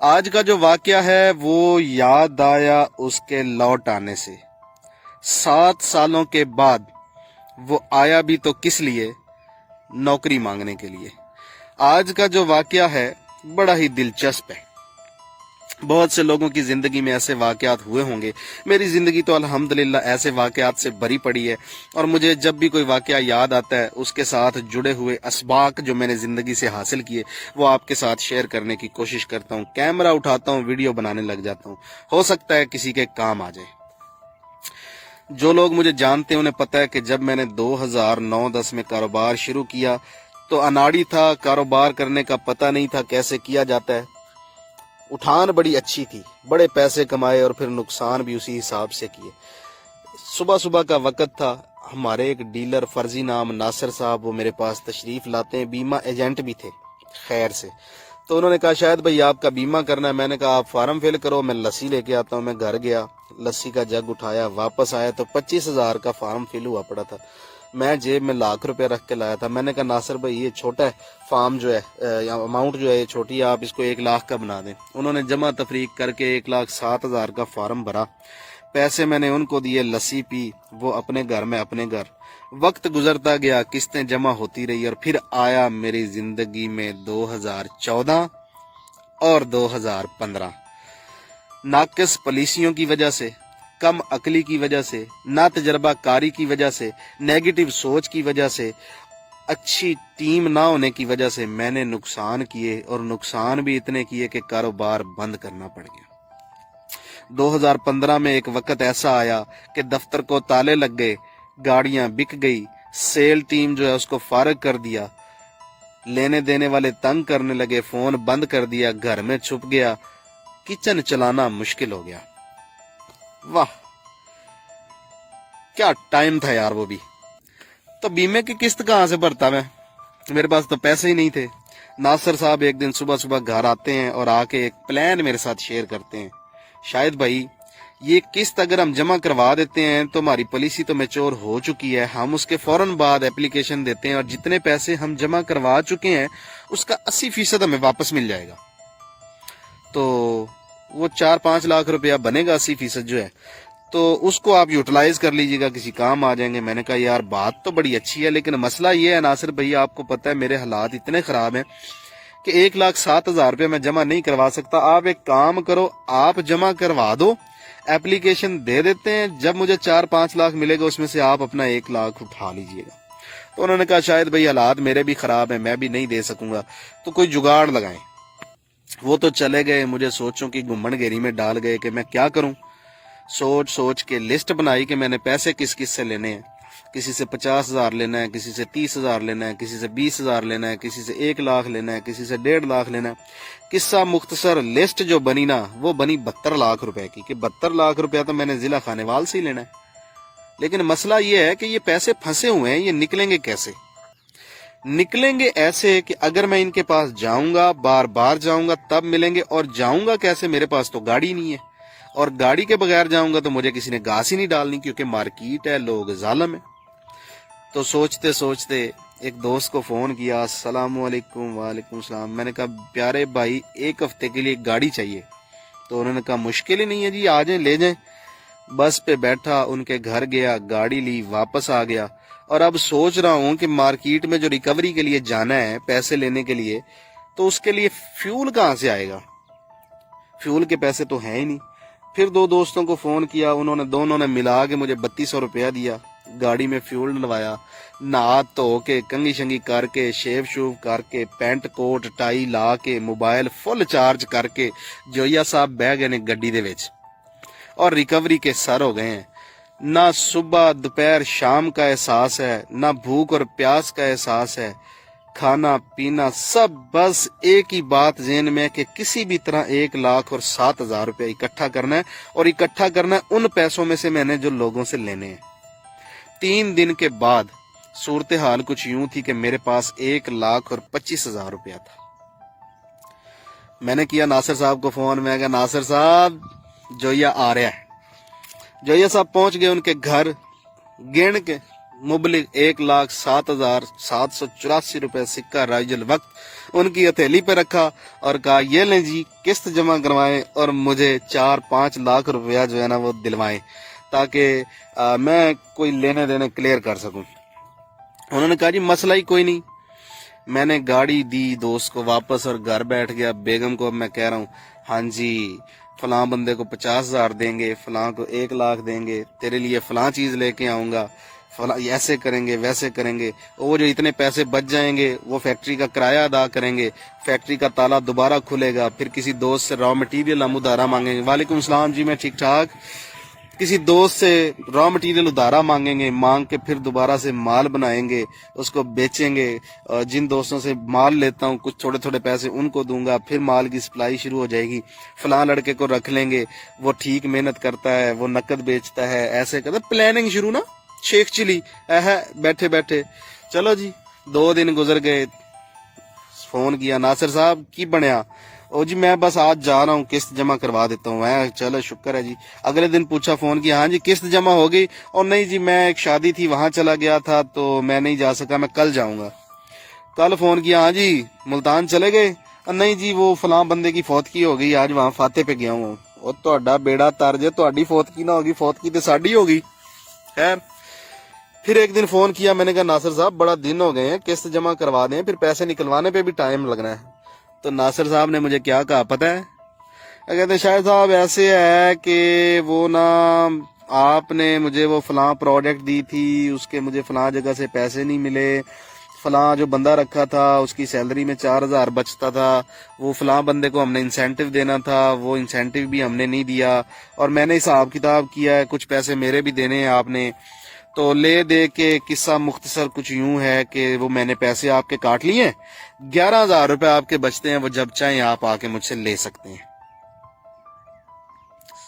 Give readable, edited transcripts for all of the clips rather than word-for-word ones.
آج کا جو واقعہ ہے وہ یاد آیا اس کے لوٹ آنے سے۔ 7 سالوں کے بعد وہ آیا بھی تو کس لیے؟ نوکری مانگنے کے لیے۔ آج کا جو واقعہ ہے بڑا ہی دلچسپ ہے۔ بہت سے لوگوں کی زندگی میں ایسے واقعات ہوئے ہوں گے، میری زندگی تو الحمدللہ ایسے واقعات سے بھری پڑی ہے، اور مجھے جب بھی کوئی واقعہ یاد آتا ہے اس کے ساتھ جڑے ہوئے اسباق جو میں نے زندگی سے حاصل کیے وہ آپ کے ساتھ شیئر کرنے کی کوشش کرتا ہوں۔ کیمرہ اٹھاتا ہوں، ویڈیو بنانے لگ جاتا ہوں، ہو سکتا ہے کسی کے کام آ جائے۔ جو لوگ مجھے جانتے ہیں انہیں پتہ ہے کہ جب میں نے 2009-10 میں کاروبار شروع کیا تو اناڑی تھا، کاروبار کرنے کا پتہ نہیں تھا کیسے کیا جاتا ہے۔ اٹھان بڑی اچھی تھی، بڑے پیسے کمائے اور پھر نقصان بھی اسی حساب سے کیے۔ صبح کا وقت تھا، ہمارے ایک ڈیلر فرضی نام ناصر صاحب وہ میرے پاس تشریف لاتے ہیں، بیمہ ایجنٹ بھی تھے خیر سے۔ تو انہوں نے کہا شاید بھائی آپ کا بیمہ کرنا ہے۔ میں نے کہا آپ فارم فل کرو، میں لسی لے کے آتا ہوں۔ میں گھر گیا، لسی کا جگ اٹھایا، واپس آیا تو 25,000 کا فارم فل ہوا پڑا تھا۔ میں جیب میں ₹1,00,000 رکھ کے لایا تھا۔ میں نے کہا ناصر بھائی یہ چھوٹا ہے فارم جو ہے، اماؤنٹ جو ہے یہ چھوٹی ہے، آپ اس کو 1,00,000 کا بنا دیں۔ انہوں نے جمع تفریق کر کے 1,07,000 کا فارم بھرا، پیسے میں نے ان کو دیے، لسی پی، وہ اپنے گھر میں اپنے گھر۔ وقت گزرتا گیا، قسطیں جمع ہوتی رہی، اور پھر آیا میری زندگی میں 2014 اور 2015۔ ناقص پالیسیوں کی وجہ سے، کم عقلی کی وجہ سے، نا تجربہ کاری کی وجہ سے، نیگیٹو سوچ کی وجہ سے، اچھی ٹیم نہ ہونے کی وجہ سے میں نے نقصان کیے، اور نقصان بھی اتنے کیے کہ کاروبار بند کرنا پڑ گیا۔ 2015 میں ایک وقت ایسا آیا کہ دفتر کو تالے لگ گئے، گاڑیاں بک گئی، سیل ٹیم جو ہے اس کو فارغ کر دیا، لینے دینے والے تنگ کرنے لگے، فون بند کر دیا، گھر میں چھپ گیا، کچن چلانا مشکل ہو گیا۔ واہ کیا ٹائم تھا یار وہ بھی۔ تو بیمے کی قسط کہاں سے بھرتا میں؟ میرے پاس تو پیسے ہی نہیں تھے۔ ناصر صاحب ایک دن صبح گھر آتے ہیں اور آ کے ایک پلان میرے ساتھ شیئر کرتے ہیں، شاید بھائی یہ قسط اگر ہم جمع کروا دیتے ہیں تو ہماری پالیسی تو میچور ہو چکی ہے، ہم اس کے فوراً بعد اپلیکیشن دیتے ہیں اور جتنے پیسے ہم جمع کروا چکے ہیں اس کا 80% ہمیں واپس مل جائے گا۔ تو وہ 4-5 لاکھ روپیہ بنے گا، 80% جو ہے، تو اس کو آپ یوٹیلائز کر لیجئے گا، کسی کام آ جائیں گے۔ میں نے کہا یار بات تو بڑی اچھی ہے، لیکن مسئلہ یہ ہے ناصر بھائی آپ کو پتہ ہے میرے حالات اتنے خراب ہیں کہ 1,07,000 روپے میں جمع نہیں کروا سکتا۔ آپ ایک کام کرو، آپ جمع کروا دو، اپلیکیشن دے دیتے ہیں، جب مجھے 4-5 لاکھ ملے گا اس میں سے آپ اپنا 1,00,000 اٹھا لیجئے گا۔ تو انہوں نے کہا شاید بھائی حالات میرے بھی خراب ہیں، میں بھی نہیں دے سکوں گا، تو کوئی جگاڑ لگائیں۔ وہ تو چلے گئے، مجھے سوچوں کی گمن گیری میں ڈال گئے کہ میں کیا کروں۔ سوچ کے لسٹ بنائی کہ میں نے پیسے کس سے لینے ہیں۔ کسی سے 50,000 لینا ہے، کسی سے 30,000 لینا ہے، کسی سے 20,000 لینا ہے، کسی سے 1,00,000 لینا ہے، کسی سے 1.5 لینا ہے۔ قصہ مختصر لسٹ جو بنی نا وہ بنی 72 لاکھ روپے کی، کہ 72 لاکھ روپیہ تو میں نے ضلع خانیوال سے ہی لینا ہے۔ لیکن مسئلہ یہ ہے کہ یہ پیسے پھنسے ہوئے ہیں، یہ نکلیں گے کیسے؟ نکلیں گے ایسے کہ اگر میں ان کے پاس جاؤں گا، بار جاؤں گا تب ملیں گے، اور جاؤں گا کیسے؟ میرے پاس تو گاڑی نہیں ہے، اور گاڑی کے بغیر جاؤں گا تو مجھے کسی نے گاس ہی نہیں ڈالنی، کیونکہ مارکیٹ ہے، لوگ ظالم ہیں۔ تو سوچتے ایک دوست کو فون کیا، السلام علیکم۔ وعلیکم السلام۔ میں نے کہا پیارے بھائی 1 ہفتے کے لیے گاڑی چاہیے۔ تو انہوں نے کہا مشکل ہی نہیں ہے جی، آ جائیں لے جائیں۔ بس پہ بیٹھا، ان کے گھر گیا، گاڑی لی، واپس آ گیا، اور اب سوچ رہا ہوں کہ مارکیٹ میں جو ریکوری کے لیے جانا ہے پیسے لینے کے لیے، تو اس کے لیے فیول کہاں سے آئے گا؟ فیول کے پیسے تو ہیں ہی نہیں۔ پھر 2 دوستوں کو فون کیا، دونوں نے ملا کے مجھے 3200 روپیہ دیا، گاڑی میں فیول ڈلوایا، نہا دھو کے کنگھی شنگھی کر کے شیو شوو کر کے پینٹ کوٹ ٹائی لا کے موبائل فل چارج کر کے جویا صاحب بہ گئے نے گڈی دے وچ، اور ریکوری کے سر ہو گئے ہیں۔ نہ صبح دوپہر شام کا احساس ہے، نہ بھوک اور پیاس کا احساس ہے، کھانا پینا سب بس ایک ہی بات ذہن میں کہ کسی بھی طرح 1,07,000 روپے اکٹھا کرنا ہے، اور اکٹھا کرنا ہے ان پیسوں میں سے میں نے جو لوگوں سے لینے ہیں۔ 3 دن کے بعد صورتحال کچھ یوں تھی کہ میرے پاس 1,25,000 روپیہ تھا۔ میں نے کیا ناصر صاحب کو فون، میں کہا ناصر صاحب جویا آ رہا ہے۔ جویا صاحب پہنچ گئے ان کے گھر، گن کے मुबलिक 1,07,784 रुपए सिक्का राइजुल वक्त उनकी हथेली पे रखा और कहा ये लें जी किस्त जमा करवाएं और मुझे 4-5 लाख रुपया जो है ना वो दिलवाएं ताकि मैं कोई लेने देने क्लियर कर सकूं। उन्होंने कहा जी मसला ही कोई नहीं। मैंने गाड़ी दी दोस्त को वापस और घर बैठ गया। बेगम को मैं कह रहा हूँ हाँ जी फलां बंदे को 50,000 देंगे, फलां को 1 लाख देंगे, तेरे लिए फलां चीज लेके आऊंगा, फला ऐसे करेंगे वैसे करेंगे। वो जो इतने पैसे बच जाएंगे वो फैक्ट्री का किराया अदा करेंगे, फैक्ट्री का ताला दोबारा खुलेगा, फिर किसी दोस्त से रॉ मटेरियल हम उधारा मांगेंगे। वालेकुम सलाम जी मैं ठीक ठाक। किसी दोस्त से रॉ मटेरियल उधारा मांगेंगे, मांग के फिर दोबारा से माल बनाएंगे, उसको बेचेंगे। जिन दोस्तों से माल लेता हूँ कुछ थोड़े थोड़े पैसे उनको दूंगा, फिर माल की सप्लाई शुरू हो जाएगी। फलां लड़के को रख लेंगे, वो ठीक मेहनत करता है, वो नकद बेचता है, ऐसे करता प्लानिंग शुरू ना शेख चिली है बैठे बैठे। चलो जी 2 दिन गुजर गए। फोन किया नासिर साहब की बनया। ओ जी मैं बस आज जा रहा हूँ किस्त जमा करवा देता हूँ। मैं चलो शुक्र है जी। अगले दिन पूछा फोन किया हाँ जी किस्त जमा हो गई। और नहीं जी मैं एक शादी थी वहां चला गया था तो मैं नहीं जा सका, मैं कल जाऊंगा। कल फोन किया हाँ जी मुल्तान चले गए। नहीं जी वो फलां बंदे की फौतगी हो गई, आज वहां फाते पे गया हूँ। और ਤੁਹਾਡਾ बेड़ा तर जे ਤੁਹਾਡੀ फौतगी ना होगी, फौतगी तो साड़ी होगी। खैर फिर एक दिन फोन किया, मैंने कहा नासिर साहब बड़ा दिन हो गए हैं, किस्त जमा करवा दें, फिर पैसे निकलवाने पे भी टाइम लगना है। तो नासिर साहब ने मुझे क्या कहा पता है? कहते शायद साहब ऐसे है कि वो ना आपने मुझे वो फलां प्रोडक्ट दी थी, उसके मुझे फलां जगह से पैसे नहीं मिले, फलां जो बंदा रखा था उसकी सैलरी में 4,000 बचता था, वो फलां बंदे को हमने इंसेंटिव देना था, वो इंसेंटिव भी हमने नहीं दिया, और मैंने हिसाब किताब किया है, कुछ पैसे मेरे भी देने हैं आपने। तो ले दे के किस्सा मुख्तसर कुछ यूं है कि वो मैंने पैसे आपके काट लिए, 11,000 रुपए आपके बचते हैं, वो जब चाहें आप आके मुझसे ले सकते हैं।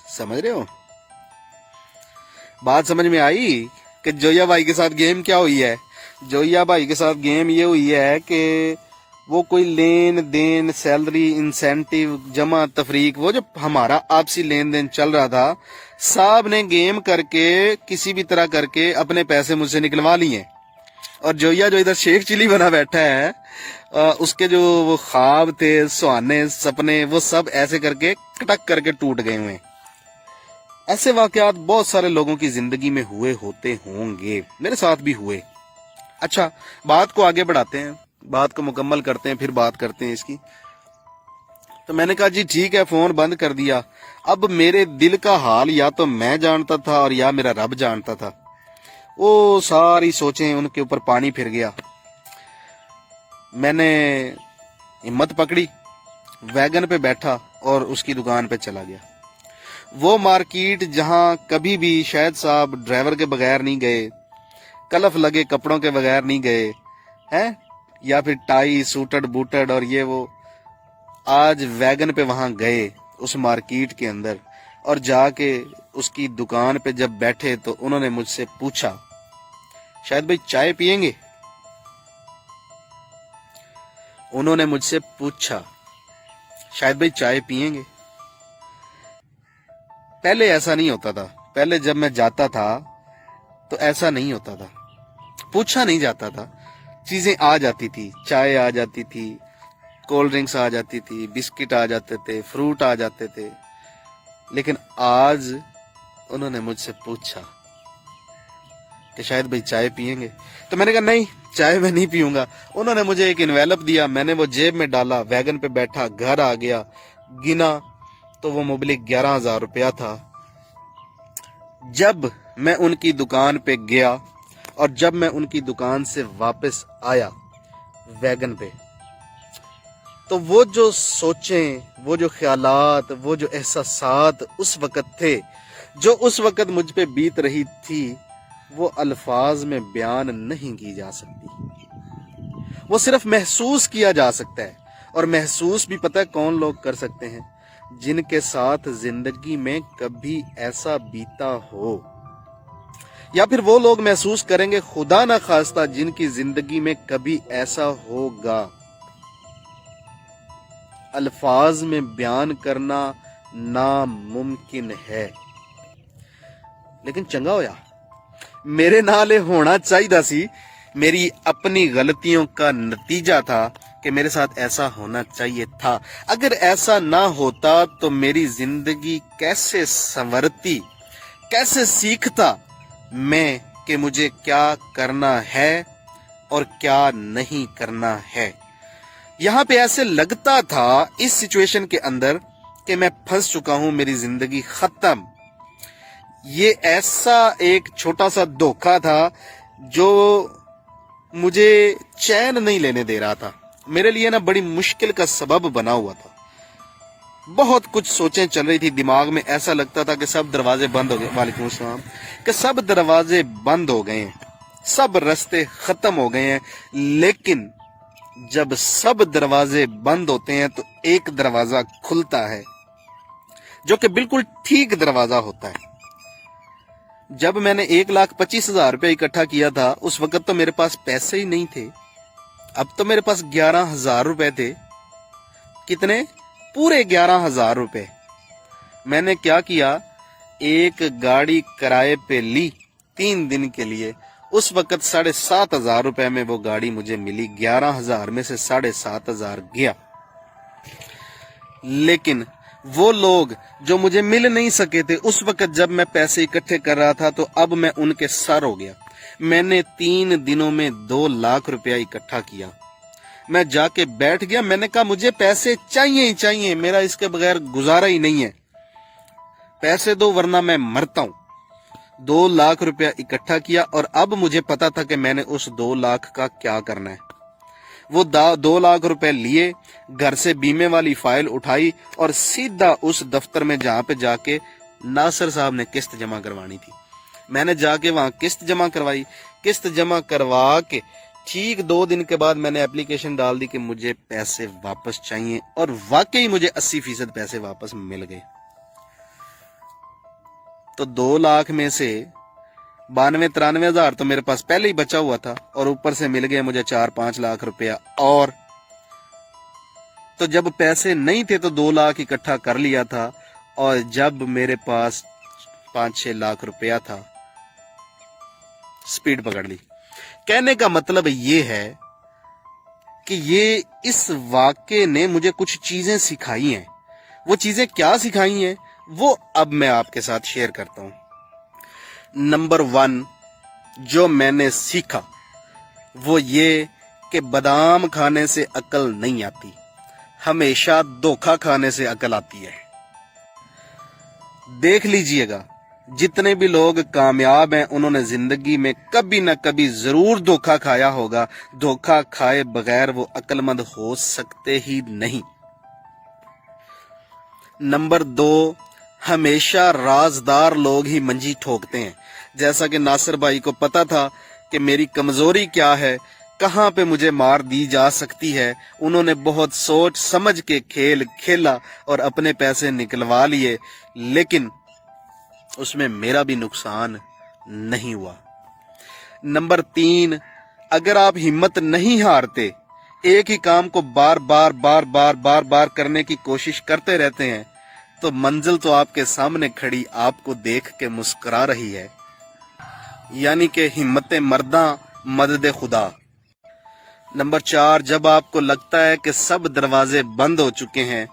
समझ रहे हो? बात समझ में आई कि जोया भाई के साथ गेम क्या हुई है? जोया भाई के साथ गेम ये हुई है कि वो कोई लेन देन, सैलरी, इंसेंटिव, जमा तफरीक, वो जो हमारा आपसी लेन देन चल रहा था, साहब ने गेम करके किसी भी तरह करके अपने पैसे मुझसे निकलवा लिए। और जोया जो इधर शेख चिली बना बैठा है, उसके जो वो ख्वाब थे, सुहाने सपने, वो सब ऐसे करके कटक करके टूट गए हुए। ऐसे वाकयात बहुत सारे लोगों की जिंदगी में हुए होते होंगे, मेरे साथ भी हुए। अच्छा बात को आगे बढ़ाते हैं, बात को मुकम्मल करते हैं, फिर बात करते हैं इसकी। तो मैंने कहा जी ठीक है, फोन बंद कर दिया। अब मेरे दिल का हाल या तो मैं जानता था और या मेरा रब जानता था। वो सारी सोचें उनके ऊपर पानी फिर गया। मैंने हिम्मत पकड़ी, वैगन पे बैठा और उसकी दुकान पे चला गया। वो मार्केट जहां कभी भी शायद साहब ड्राइवर के बगैर नहीं गए, कलफ लगे कपड़ों के बगैर नहीं गए हैं, या फिर टाई सूटेड बूटेड और ये वो, आज वैगन पे वहां गए उस मार्केट के अंदर, और जाके उसकी दुकान पे जब बैठे तो उन्होंने मुझसे पूछा शायद भाई चाय पियेंगे? उन्होंने मुझसे पूछा शायद भाई चाय पियेंगे? पहले ऐसा नहीं होता था, पहले जब मैं जाता था तो ऐसा नहीं होता था, पूछा नहीं जाता था, चीजें आ जाती थी, चाय आ जाती थी, कोल्ड ड्रिंक्स आ जाती थी, बिस्किट आ जाते थे, फ्रूट आ जाते थे। लेकिन आज उन्होंने मुझसे पूछा कि शायद भाई चाय पियेंगे? तो मैंने कहा नहीं चाय मैं नहीं पीऊंगा। उन्होंने मुझे एक इन्वेलप दिया, मैंने वो जेब में डाला, वैगन पे बैठा, घर आ गया, गिना तो वो मुबलिक 11,000 रुपया था। जब मैं उनकी दुकान पे गया और जब मैं उनकी दुकान से वापस आया वैगन पे, तो वो जो सोचें, वो जो ख्यालात, वो जो एहसासात उस वक्त थे, जो उस वक्त मुझ पे बीत रही थी, वो अल्फाज में बयान नहीं की जा सकती। वो सिर्फ महसूस किया जा सकता है। और महसूस भी पता है कौन लोग कर सकते हैं? जिनके साथ जिंदगी में कभी ऐसा बीता हो, या फिर वो लोग महसूस करेंगे खुदा ना खास्ता जिनकी जिंदगी में कभी ऐसा होगा। अल्फाज में बयान करना नामुमकिन है। लेकिन चंगा होया मेरे नाल ये होना चाहिए सी, मेरी अपनी गलतियों का नतीजा था कि मेरे साथ ऐसा होना चाहिए था। अगर ऐसा ना होता तो मेरी जिंदगी कैसे संवरती, कैसे सीखता मैं कि मुझे क्या करना है और क्या नहीं करना है। यहाँ पे ऐसे लगता था इस सिचुएशन के अंदर कि मैं फंस चुका हूं, मेरी जिंदगी खत्म। ये ऐसा एक छोटा सा धोखा था जो मुझे चैन नहीं लेने दे रहा था, मेरे लिए ना बड़ी मुश्किल का सबब बना हुआ था। बहुत कुछ सोचें चल रही थी दिमाग में, ऐसा लगता था कि सब दरवाजे बंद हो गए, वालेकुम अस्सलाम, कि सब दरवाजे बंद हो गए हैं, सब रास्ते खत्म हो गए हैं। लेकिन जब सब दरवाजे बंद होते हैं तो एक दरवाजा खुलता है जो कि बिल्कुल ठीक दरवाजा होता है। जब मैंने 1,25,000 रुपया इकट्ठा किया था उस वक्त तो मेरे पास पैसे ही नहीं थे। अब तो मेरे पास 11,000 रुपए थे। कितने? पूरे 11,000 रुपए। मैंने क्या किया, एक गाड़ी किराए पे ली 3 दिन के लिए। उस वक्त 7,500 रुपए में वो गाड़ी मुझे मिली। 11,000 में से 7,500 गया। लेकिन वो लोग जो मुझे मिल नहीं सके थे उस वक्त जब मैं पैसे इकट्ठे कर रहा था, तो अब मैं उनके सर हो गया। मैंने 3 दिनों में 2 लाख रुपया इकट्ठा किया। मैं जाके बैठ गया, मैंने कहा मुझे पैसे चाहिए ही चाहिए, मेरा इसके बगैर गुजारा ही नहीं है, पैसे दो वरना मैं मरता हूं। 2 लाख रुपया इकट्ठा किया और अब मुझे पता था कि मैंने उस 2 लाख का क्या करना है। वो 2 लाख रुपए लिए, घर से बीमे वाली फाइल उठाई और सीधा उस दफ्तर में जहां पे जाके नासिर साहब ने किस्त जमा करवानी थी, मैंने जाके वहां किस्त जमा करवाई। किस्त जमा करवा के ठीक 2 दिन के बाद मैंने एप्लीकेशन डाल दी कि मुझे पैसे वापस चाहिए, और वाकई मुझे 80% पैसे वापस मिल गए। तो 2 लाख में से 92-93 हजार तो मेरे पास पहले ही बचा हुआ था, और ऊपर से मिल गए मुझे 4-5 लाख रुपया। और तो जब पैसे नहीं थे तो 2 लाख इकट्ठा कर लिया था, और जब मेरे पास 5-6 लाख रुपया था, स्पीड पकड़ ली। कहने का मतलब ये है कि ये इस वाक़े ने मुझे कुछ चीजें सिखाई हैं। वो चीजें क्या सिखाई हैं वो अब मैं आपके साथ शेयर करता हूं। नंबर 1 जो मैंने सीखा वो ये कि बादाम खाने से अकल नहीं आती, हमेशा धोखा खाने से अकल आती है। देख लीजिएगा, जितने भी लोग कामयाब हैं उन्होंने जिंदगी में कभी ना कभी जरूर धोखा खाया होगा। धोखा खाए बगैर वो अक्लमंद हो सकते ही नहीं। नंबर 2 हमेशा राजदार लोग ही मंजी ठोकते हैं। जैसा कि नासिर भाई को पता था कि मेरी कमजोरी क्या है, कहां पे मुझे मार दी जा सकती है, उन्होंने बहुत सोच समझ के खेल खेला और अपने पैसे निकलवा लिए, लेकिन उसमें मेरा भी नुकसान नहीं हुआ। नंबर 3 अगर आप हिम्मत नहीं हारते, एक ही काम को बार बार करने की कोशिश करते रहते हैं, तो मंजिल तो आपके सामने खड़ी आपको देख के मुस्कुरा रही है। यानी कि हिम्मत मर्दा मदद खुदा। नंबर 4 जब आपको लगता है कि सब दरवाजे बंद हो चुके हैं,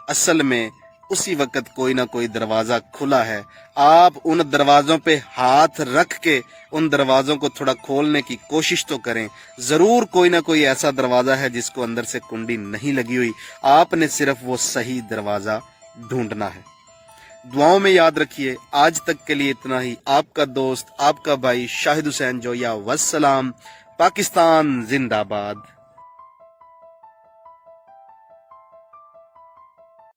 असल में उसी वक्त कोई ना कोई दरवाजा खुला है। आप उन दरवाजों पे हाथ रख के उन दरवाजों को थोड़ा खोलने की कोशिश तो करें। जरूर कोई ना कोई ऐसा दरवाजा है जिसको अंदर से कुंडी नहीं लगी हुई, आपने सिर्फ वो सही दरवाजा ढूंढना है। दुआओं में याद रखिए। आज तक के लिए इतना ही। आपका दोस्त, आपका भाई शाहिद हुसैन जोया। वस्सलाम। पाकिस्तान जिंदाबाद।